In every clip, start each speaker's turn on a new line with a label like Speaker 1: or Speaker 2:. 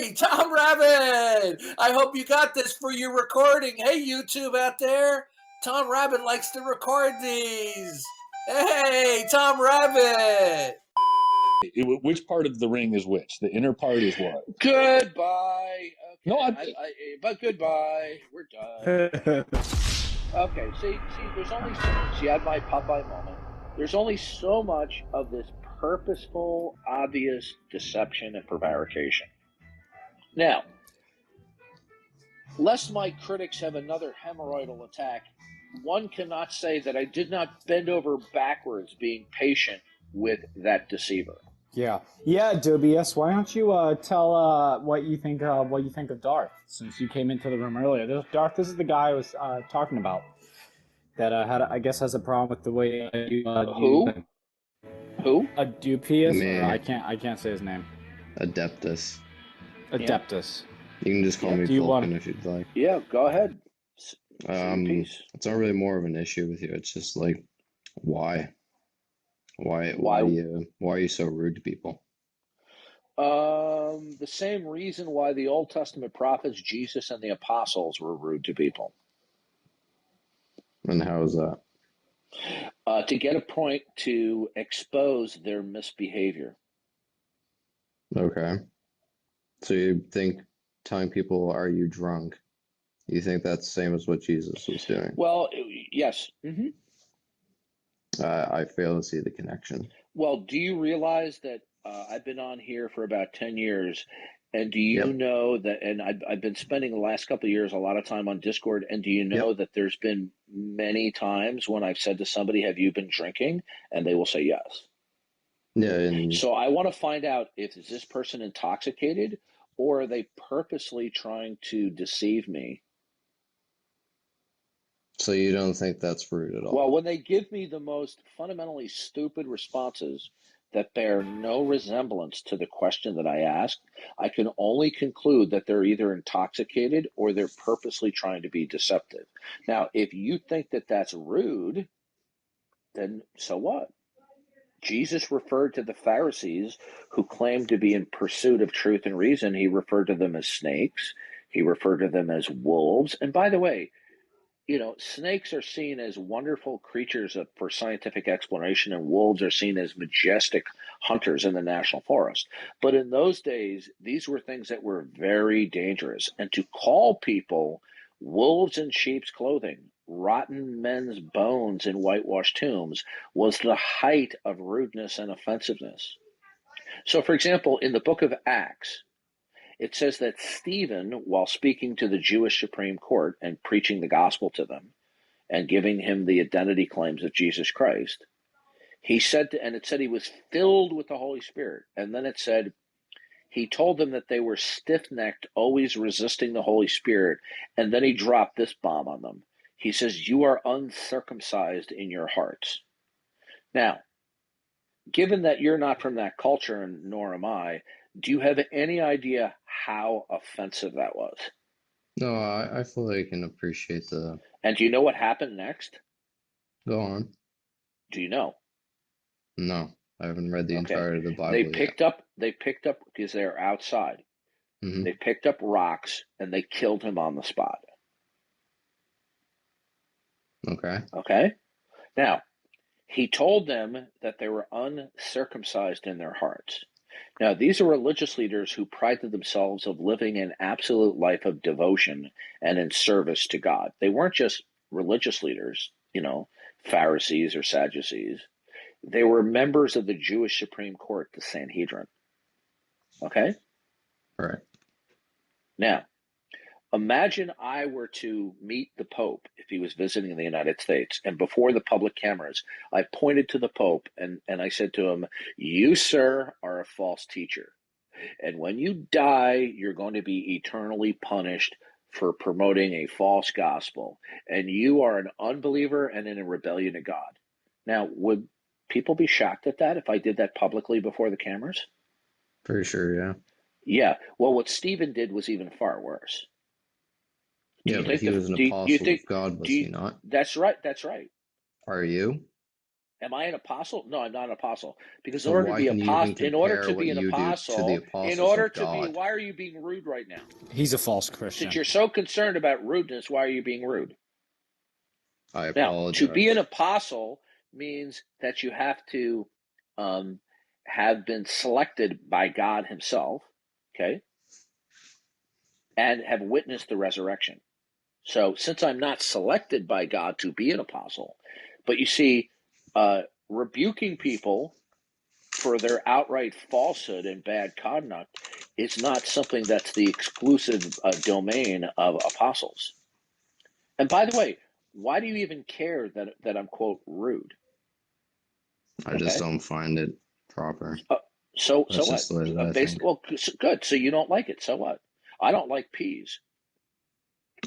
Speaker 1: Hey, Tom Rabbit! I hope you got this for your recording. Hey, YouTube out there. Tom Rabbit likes to record these. Hey, Tom Rabbit!
Speaker 2: Which part of the ring is which? The inner part is what?
Speaker 3: Goodbye. Okay.
Speaker 2: No,
Speaker 3: But goodbye. We're done. Okay. See, there's only so much. You had my Popeye moment. There's only so much of this purposeful, obvious deception and prevarication. Now, lest my critics have another hemorrhoidal attack, one cannot say that I did not bend over backwards being patient with that deceiver.
Speaker 4: Yeah, Dubious. Why don't you tell what you think of Darth, since you came into the room earlier? Darth, this is the guy I was talking about that has a problem with the way you.
Speaker 3: Who?
Speaker 4: Dubious?
Speaker 5: Me.
Speaker 4: I can't say his name.
Speaker 5: Adeptus.
Speaker 4: Adeptus.
Speaker 5: You can just call me Vulcan if you'd like.
Speaker 3: Yeah, go ahead.
Speaker 5: It's not really more of an issue with you. It's just like, why? Why are you so rude to people?
Speaker 3: The same reason why the Old Testament prophets, Jesus, and the apostles were rude to people.
Speaker 5: And how is that?
Speaker 3: To get a point to expose their misbehavior.
Speaker 5: Okay. So you think telling people, "Are you drunk?" You think that's the same as what Jesus was doing?
Speaker 3: Well, yes. Mm-hmm.
Speaker 5: I fail to see the connection.
Speaker 3: Well, do you realize that I've been on here for about 10 years, and do you know that, and I've been spending the last couple of years a lot of time on Discord, and do you know that there's been many times when I've said to somebody, "Have you been drinking?" And they will say yes.
Speaker 5: Yeah.
Speaker 3: So I want to find out, is this person intoxicated, or are they purposely trying to deceive me?
Speaker 5: So you don't think that's rude at all?
Speaker 3: Well, when they give me the most fundamentally stupid responses that bear no resemblance to the question that I asked, I can only conclude that they're either intoxicated or they're purposely trying to be deceptive. Now, if you think that that's rude, then so what? Jesus referred to the Pharisees who claimed to be in pursuit of truth and reason. He referred to them as snakes. He referred to them as wolves. And by the way, snakes are seen as wonderful creatures for scientific exploration, and wolves are seen as majestic hunters in the national forest. But in those days, these were things that were very dangerous. And to call people wolves in sheep's clothing, rotten men's bones in whitewashed tombs, was the height of rudeness and offensiveness. So, for example, in the book of Acts, it says that Stephen, while speaking to the Jewish Supreme Court and preaching the gospel to them and giving him the identity claims of Jesus Christ, he said, and it said he was filled with the Holy Spirit. And then it said, he told them that they were stiff-necked, always resisting the Holy Spirit. And then he dropped this bomb on them. He says, "You are uncircumcised in your hearts." Now, given that you're not from that culture, and nor am I, do you have any idea how offensive that was?
Speaker 5: No, I fully can appreciate the...
Speaker 3: And do you know what happened next?
Speaker 5: Go on.
Speaker 3: Do you know?
Speaker 5: No, I haven't read the entirety of the Bible
Speaker 3: They picked up, because they're outside, they picked up rocks and they killed him on the spot. Okay? Now, he told them that they were uncircumcised in their hearts. Now, these are religious leaders who prided themselves of living an absolute life of devotion and in service to God. They weren't just religious leaders, Pharisees or Sadducees. They were members of the Jewish Supreme Court, the Sanhedrin. Okay?
Speaker 5: All right.
Speaker 3: Now, imagine I were to meet the Pope if he was visiting the United States, and before the public cameras, I pointed to the Pope and I said to him, "You, sir, are a false teacher. And when you die, you're going to be eternally punished for promoting a false gospel. And you are an unbeliever and in a rebellion to God." Now, would people be shocked at that if I did that publicly before the cameras?
Speaker 5: Pretty sure, yeah.
Speaker 3: Yeah. Well, what Stephen did was even far worse.
Speaker 5: But he was an apostle of God, was he not?
Speaker 3: That's right.
Speaker 5: Are you?
Speaker 3: Am I an apostle? No, I'm not an apostle. Because
Speaker 5: So why can you even
Speaker 3: in order
Speaker 5: compare
Speaker 3: to
Speaker 5: what
Speaker 3: be an
Speaker 5: you do to the
Speaker 3: apostle, in
Speaker 5: apostles
Speaker 3: order
Speaker 5: of
Speaker 3: to be,
Speaker 5: God?
Speaker 3: why are you being rude right now?
Speaker 4: He's a false Christian.
Speaker 3: Since you're so concerned about rudeness, why are you being rude?
Speaker 5: I
Speaker 3: Now, to be an
Speaker 5: apologize.
Speaker 3: apostle means that you have to have been selected by God himself, okay, and have witnessed the resurrection. So since I'm not selected by God to be an apostle, but you see, rebuking people for their outright falsehood and bad conduct is not something that's the exclusive domain of apostles. And by the way, why do you even care that I'm, quote, rude?
Speaker 5: I just don't find it proper.
Speaker 3: So
Speaker 5: That's
Speaker 3: what?
Speaker 5: just the way that I think.
Speaker 3: Well, good. So you don't like it. So what? I don't like peas.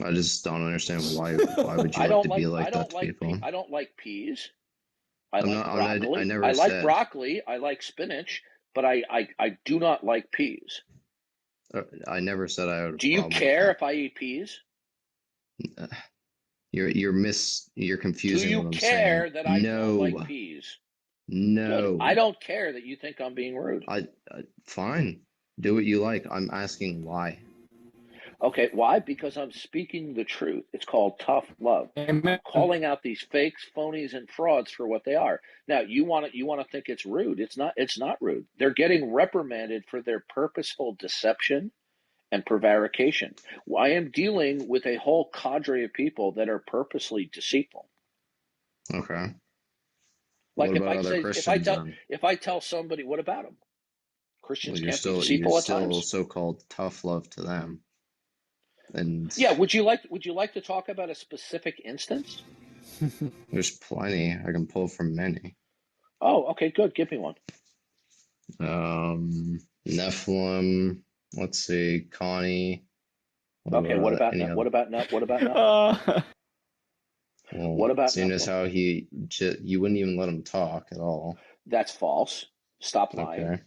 Speaker 5: I just don't understand why would you
Speaker 3: I
Speaker 5: like
Speaker 3: don't
Speaker 5: to
Speaker 3: like.
Speaker 5: be
Speaker 3: I
Speaker 5: like that
Speaker 3: don't
Speaker 5: to
Speaker 3: like.
Speaker 5: people?
Speaker 3: I don't like peas. I
Speaker 5: I'm
Speaker 3: like
Speaker 5: not.
Speaker 3: broccoli.
Speaker 5: I
Speaker 3: I
Speaker 5: never
Speaker 3: like
Speaker 5: said.
Speaker 3: broccoli. I like spinach. But I do not like peas.
Speaker 5: I never said I had a
Speaker 3: Do you
Speaker 5: problem with
Speaker 3: care
Speaker 5: that.
Speaker 3: if I eat peas?
Speaker 5: You're
Speaker 3: Do
Speaker 5: confusing
Speaker 3: you
Speaker 5: what I'm
Speaker 3: care
Speaker 5: saying.
Speaker 3: that I don't like
Speaker 5: No,
Speaker 3: peas? Good.
Speaker 5: no.
Speaker 3: I don't care that you think I'm being rude.
Speaker 5: Fine. Do what you like. I'm asking why.
Speaker 3: Okay, why? Because I'm speaking the truth. It's called tough love. I'm
Speaker 4: Amen.
Speaker 3: calling out these fakes, phonies, and frauds for what they are. Now, you want to think it's rude. It's not. It's not rude. They're getting reprimanded for their purposeful deception and prevarication. I am dealing with a whole cadre of people that are purposely deceitful.
Speaker 5: Okay.
Speaker 3: Like
Speaker 5: What about other Christians then?
Speaker 3: if I tell somebody, what about them? Christians
Speaker 5: Well,
Speaker 3: can't be
Speaker 5: you're
Speaker 3: deceitful at
Speaker 5: still
Speaker 3: times.
Speaker 5: so-called tough love to them. And
Speaker 3: Yeah, would you like to talk about a specific instance?
Speaker 5: there's plenty. I can pull from many.
Speaker 3: Oh, okay, good. Give me one.
Speaker 5: Nephilim. Let's see, Connie.
Speaker 3: Okay, what about
Speaker 5: any other?
Speaker 3: what about nothing?
Speaker 5: Well,
Speaker 3: What about
Speaker 5: seeing as
Speaker 3: Nephilim?
Speaker 5: how you wouldn't even let him talk at all.
Speaker 3: That's false. Stop lying.
Speaker 5: Okay.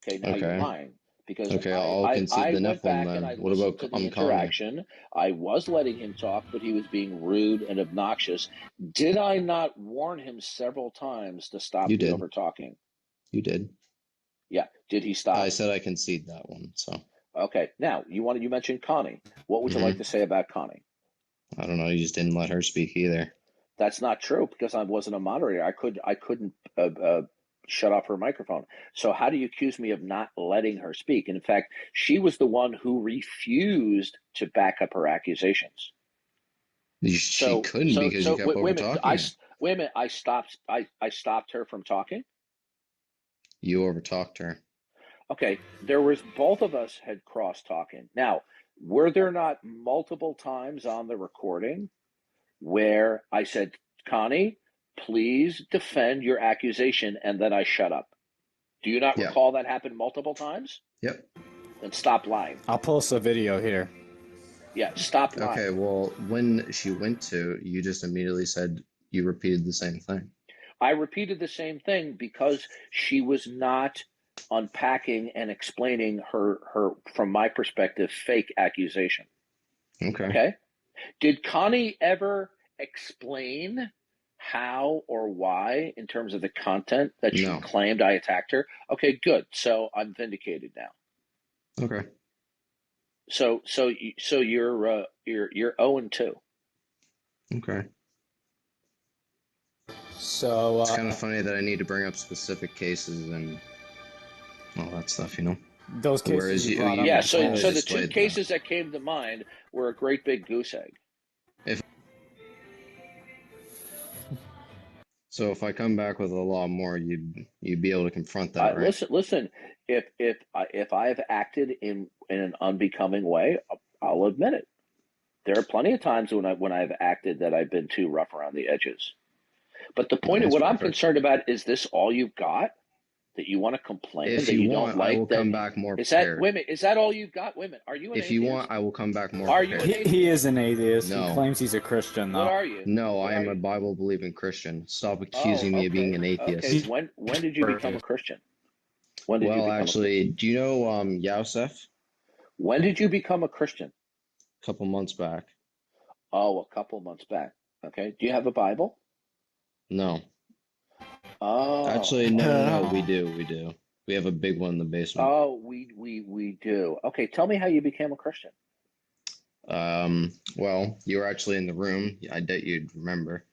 Speaker 3: Okay, now you're
Speaker 5: Okay.
Speaker 3: lying because
Speaker 5: Okay, I'll concede
Speaker 3: I
Speaker 5: the
Speaker 3: went
Speaker 5: Nephilim
Speaker 3: back and
Speaker 5: then.
Speaker 3: I
Speaker 5: What
Speaker 3: listened
Speaker 5: about
Speaker 3: to the
Speaker 5: Connie?
Speaker 3: interaction. I was letting him talk, but he was being rude and obnoxious. Did I not warn him several times to stop
Speaker 5: You
Speaker 3: the
Speaker 5: did.
Speaker 3: over talking?
Speaker 5: You did.
Speaker 3: Yeah. Did he stop?
Speaker 5: I said I concede that one, so.
Speaker 3: Okay. Now you mentioned Connie. What would you like to say about Connie?
Speaker 5: I don't know. You just didn't let her speak either.
Speaker 3: That's not true because I wasn't a moderator. I couldn't shut off her microphone. So how do you accuse me of not letting her speak? And in fact, she was the one who refused to back up her accusations.
Speaker 5: She couldn't because you kept over talking her.
Speaker 3: Wait a minute. I stopped her from talking.
Speaker 5: You overtalked her.
Speaker 3: Okay, both of us had cross talking. Now, were there not multiple times on the recording where I said, Connie, please defend your accusation, and then I shut up? Do you not recall that happened multiple times?
Speaker 5: Yep.
Speaker 3: Then stop lying.
Speaker 4: I'll post a video here.
Speaker 3: Yeah, stop lying.
Speaker 5: Okay, well, when she went to, you just immediately said you repeated the same thing.
Speaker 3: I repeated the same thing because she was not unpacking and explaining her from my perspective, fake accusation. Okay. Did Connie ever explain how or why in terms of the content that she claimed I attacked her? Okay, good. So I'm vindicated now.
Speaker 5: Okay.
Speaker 3: So you're 0-2.
Speaker 5: Okay.
Speaker 4: So
Speaker 5: it's kind of funny that I need to bring up specific cases and all that stuff, you know.
Speaker 4: Those cases.
Speaker 5: Whereas you
Speaker 3: yeah. So the two cases that came to mind were a great big goose egg.
Speaker 5: So if I come back with a lot more, you'd be able to confront that, right?
Speaker 3: Listen. If I have acted in an unbecoming way, I'll admit it. There are plenty of times when I've acted that I've been too rough around the edges. But the point of what I'm concerned about is this all you've got? That you want to complain
Speaker 5: if
Speaker 3: that
Speaker 5: you
Speaker 3: don't
Speaker 5: want,
Speaker 3: like?
Speaker 5: I will come back more prepared.
Speaker 3: Is that all you've got? Women, are you an atheist?
Speaker 5: If you want, I will come back more
Speaker 3: Are
Speaker 5: prepared.
Speaker 3: you an atheist?
Speaker 4: He is an atheist.
Speaker 5: No.
Speaker 4: He claims he's a Christian, though.
Speaker 3: What are you?
Speaker 5: No,
Speaker 3: what
Speaker 5: I am a Bible-believing Christian. Stop accusing me of being an atheist.
Speaker 3: Okay. When did you become a Christian? When did you become
Speaker 5: actually, do you know Yosef?
Speaker 3: When did you become a Christian?
Speaker 5: A couple months back.
Speaker 3: Oh, a couple months back. Okay. Do you have a Bible?
Speaker 5: No.
Speaker 3: Oh,
Speaker 5: Actually, no, we do. We have a big one in the basement.
Speaker 3: oh, we do. Okay, tell me how you became a Christian.
Speaker 5: Well, you were actually in the room. I bet you'd remember.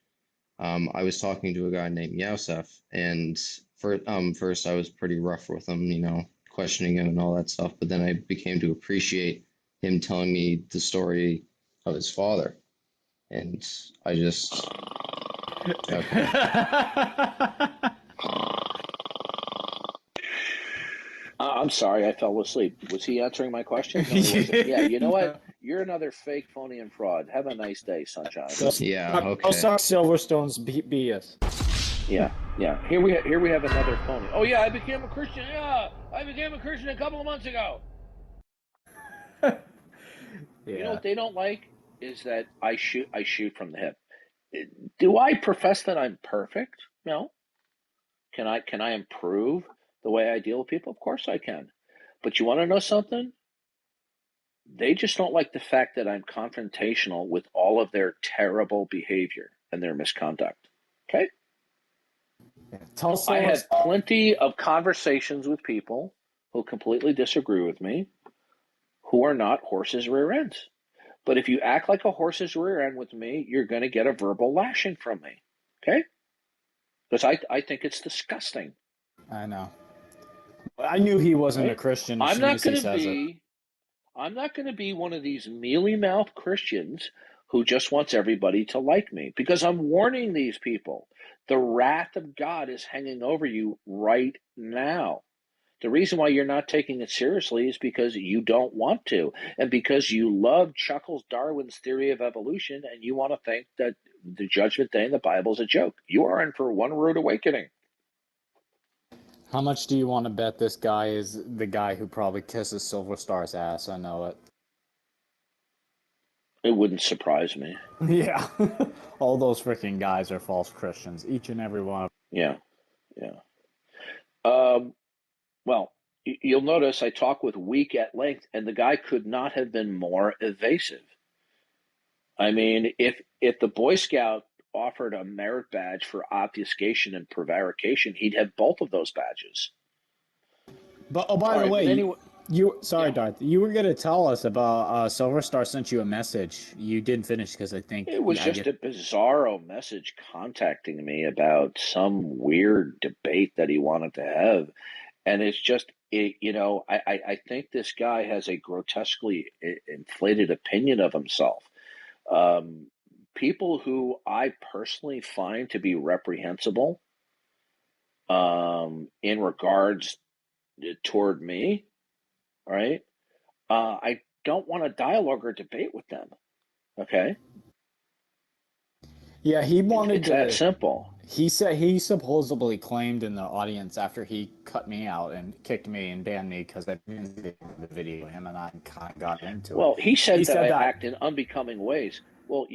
Speaker 5: I was talking to a guy named Yosef, and first I was pretty rough with him, questioning him and all that stuff. But then I became to appreciate him telling me the story of his father, and I just okay.
Speaker 3: I'm sorry, I fell asleep. Was he answering my question? No, he wasn't. Yeah, you know what? You're another fake, phony, and fraud. Have a nice day, sunshine.
Speaker 5: Yeah,
Speaker 4: Go
Speaker 5: okay.
Speaker 4: suck Silverstone's BS.
Speaker 3: Yeah, yeah. Here we have another phony. Oh yeah, I became a Christian. Yeah, I became a Christian a couple of months ago.
Speaker 4: Yeah.
Speaker 3: You know what they don't like is that I shoot from the hip. Do I profess that I'm perfect? No. Can I improve the way I deal with people? Of course I can. But you want to know something? They just don't like the fact that I'm confrontational with all of their terrible behavior and their misconduct. Okay?
Speaker 4: Tell
Speaker 3: I had
Speaker 4: Silver-
Speaker 3: plenty of conversations with people who completely disagree with me, who are not horses' rear ends. But if you act like a horse's rear end with me, you're going to get a verbal lashing from me. Okay? Because I think it's disgusting.
Speaker 4: I know. I knew he wasn't
Speaker 3: Right?
Speaker 4: a Christian as
Speaker 3: I'm
Speaker 4: soon
Speaker 3: not
Speaker 4: as he
Speaker 3: going to
Speaker 4: says it.
Speaker 3: be I'm not going to be one of these mealy-mouthed Christians who just wants everybody to like me, because I'm warning these people. The wrath of God is hanging over you right now. The reason why you're not taking it seriously is because you don't want to, and because you love Chuckles Darwin's theory of evolution, and you want to think that the Judgment Day in the Bible is a joke. You are in for one rude awakening.
Speaker 4: How much do you want to bet this guy is the guy who probably kisses Silver Star's ass? I know it.
Speaker 3: It wouldn't surprise me.
Speaker 4: Yeah. All those freaking guys are false Christians, each and every one of
Speaker 3: Yeah, yeah. Well, you'll notice I talk with weak at length, and the guy could not have been more evasive. I mean, if the Boy Scout offered a merit badge for obfuscation and prevarication, he'd have both of those badges.
Speaker 4: But oh, by
Speaker 3: All
Speaker 4: the
Speaker 3: right, but
Speaker 4: way,
Speaker 3: anyway,
Speaker 4: sorry,
Speaker 3: yeah,
Speaker 4: Darth, you were gonna tell us about Silver Star sent you a message. You didn't finish because I think
Speaker 3: it was
Speaker 4: I
Speaker 3: just
Speaker 4: get
Speaker 3: a bizarro message contacting me about some weird debate that he wanted to have, and it's just I think this guy has a grotesquely inflated opinion of himself. Um, People who I personally find to be reprehensible in regards toward me, right? I don't want to dialogue or debate with them. Okay,
Speaker 4: yeah, he wanted
Speaker 3: it's that
Speaker 4: to.
Speaker 3: simple.
Speaker 4: He said he supposedly claimed in the audience after he cut me out and kicked me and banned me because I didn't see the video. Him and I kind of got into it.
Speaker 3: Well, he
Speaker 4: He
Speaker 3: said that
Speaker 4: said
Speaker 3: I
Speaker 4: that.
Speaker 3: act in unbecoming ways. Well,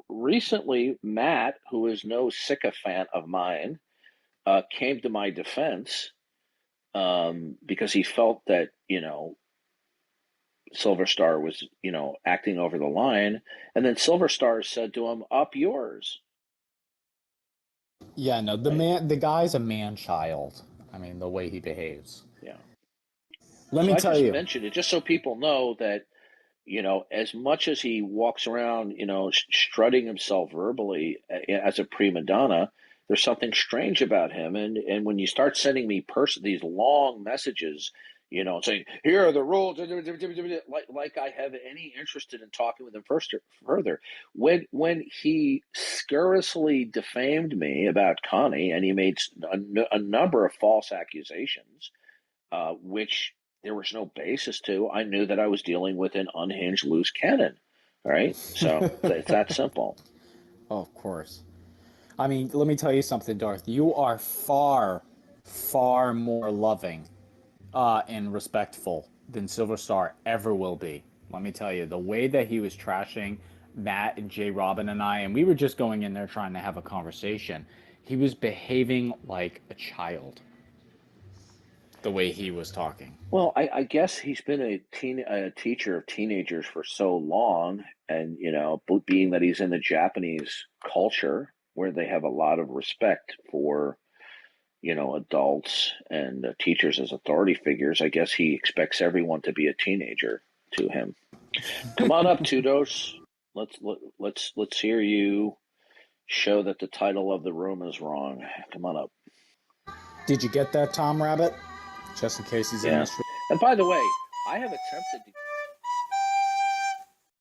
Speaker 3: recently, Matt, who is no sycophant of mine, came to my defense because he felt that Silver Star was, acting over the line. And then Silver Star said to him, "Up yours."
Speaker 4: Yeah, no,
Speaker 3: Right?
Speaker 4: the guy's a man child. I mean, the way he behaves.
Speaker 3: Yeah.
Speaker 4: Let
Speaker 3: So
Speaker 4: me
Speaker 3: I
Speaker 4: tell
Speaker 3: just
Speaker 4: you.
Speaker 3: mentioned it just so people know that, as much as he walks around, strutting himself verbally as a prima donna, there's something strange about him. And when you start sending me these long messages, saying, "Here are the rules," like I have any interest in talking with him further. When he scurrilously defamed me about Connie, and he made a number of false accusations, which there was no basis to, I knew that I was dealing with an unhinged loose cannon. All right. So it's that simple.
Speaker 4: Oh, of course. I mean, let me tell you something, Darth. You are far, far more loving and respectful than Silver Star ever will be. Let me tell you, the way that he was trashing Matt and J. Robin and I, and we were just going in there trying to have a conversation, he was behaving like a child. The way he was talking.
Speaker 3: Well, I guess he's been a teacher of teenagers for so long, and being that he's in the Japanese culture, where they have a lot of respect for, adults and teachers as authority figures, I guess he expects everyone to be a teenager to him. Come on up, Tudos. Let's hear you show that the title of the room is wrong. Come on up.
Speaker 4: Did you get that, Tom Rabbit? Just in case he's in this room.
Speaker 3: And by the way, I have attempted to...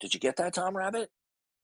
Speaker 3: Did you get that, Tom Rabbit?